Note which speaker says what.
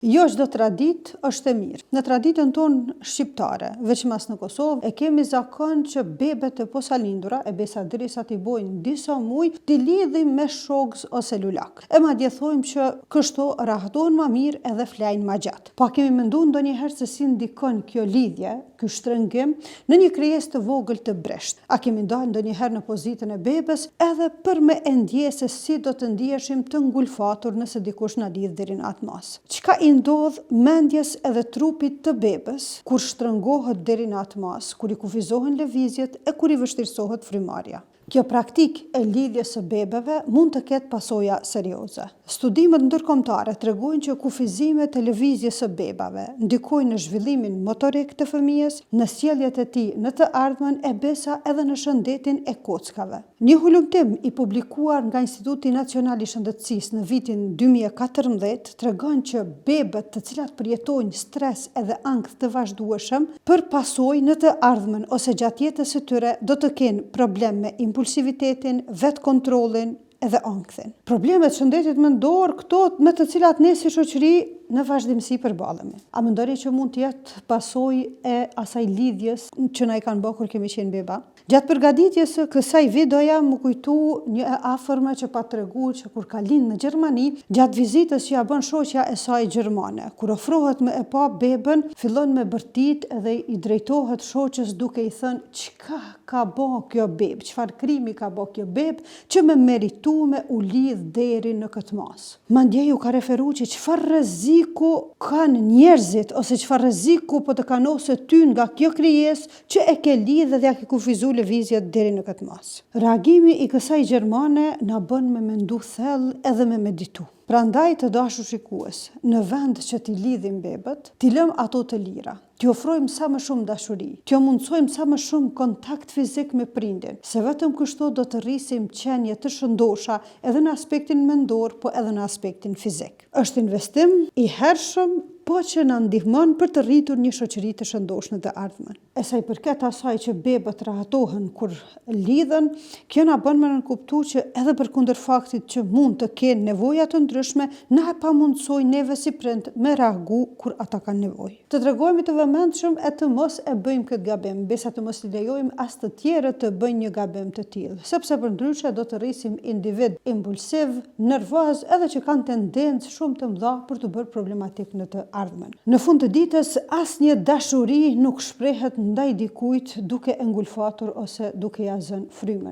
Speaker 1: Jo çdo traditë është e mirë. Në traditën tonë shqiptare, veçmas në Kosovë, e kemi zakon që bebet e posalindura, e besa derisa t'i bojnë disa muj, t'i lidhim me shokz ose lulak. E madje thojmë që kështu rahatohen ma mirë edhe flajnë ma gjatë. Pa kemi menduar ndonjëherë se si ndikon kjo lidhje, ky shtrëngim, në një krijesë të vogël të bresht. A kemi dalë ndonjëherë në pozitën e bebes edhe për me e ndje se si do të ndjeshim të ngulfatur nëse dikush na lidh deri në atë mas. Çka i ndodh mendjes edhe trupit të bebes kur shtrëngohet deri në atë mas, kur i kufizohen lëvizjet e kur i vështirësohet frymarrja. Kjo praktik e lidhjes së bebeve mund të ketë pasoja serioze. Studimet ndërkombëtare tregojnë që kufizimet e lëvizjes së bebave ndikojnë në zhvillimin motorik të fëmijës, në sjelljet e tij në të ardhmen e besa edhe në shëndetin e kockave. Një hulumtim i publikuar nga Instituti Nacional i Shëndetësisë në vitin 2014 tregon që bebët të cilat përjetojnë stres edhe ankth të vazhdueshëm për pasojë në të ardhmen ose gjatë jetës së tyre do të kenë problem me impulsivitetin, vetë kontrolin edhe ankthin. Problemet shëndetit mendor, këto me të cilat ne si shoqëri në vazhdimsi përballemi. A mendoni që mund të jetë pasojë e asaj lidhjes që na i kanë bërë kur kemi qenë beba? Gjatë përgatitjes së kësaj videoja më kujtu një e afërme që pa tregu që kur ka lind në Gjermani, gjatë vizitës që ja bën shoqja e saj gjermane, kur ofrohet me e pa bebën, fillon me bërtit edhe i drejtohet shoqës duke i thënë çka ka bë kjo bebë, çfarë krimi ka bë kjo bebë që me meritume u lidh deri në këtë mas. Mandje ju ka referuar që çfarë rreziku kanë njerëzit ose çfarë rreziku po të kanosë ty nga kjo krijesë që e ke lidh dhe ja ke kufizuar lëvizjet deri në këtë mas. Reagimi i kësaj gjermane na bën me mendu thellë edhe me meditu. Prandaj të dashur shikues, në vend që t'i lidhim bebët, t'i lëm ato të lira, t'i ofrojmë sa më shumë dashuri, t'ju mundsojmë sa më shumë kontakt fizik me prindin, se vetëm kështu do të rrisim qenie të shëndosha edhe në aspektin mendor, po edhe në aspektin fizik. Është investim i hershëm, po që na ndihmon për të rritur një shoqëri të shëndoshme të ardhmen. E sa i përket asaj që bebët rahatohen kur lidhen, kjo na bën me nënkuptuar që edhe përkundër faktit që mund të kenë nevoja të ndryshme, na e pamundsojnë neve si prind me reagu kur ata kanë nevojë. Të tregojmë të vëmendshëm e të mos e bëjmë këtë gabim, besa të mos i lejojmë as të tjerët të bëjnë një gabim të tillë, sepse përndryshe do të rrisim individ impulsiv, nervoz edhe që kanë tendencë shumë të mëdha për të bërë problematik në të ardhmen. Në fund të ditës, asnjë dashuri nuk shprehet ndaj dikujt duke e ngulfatur ose duke ja zënë frymën.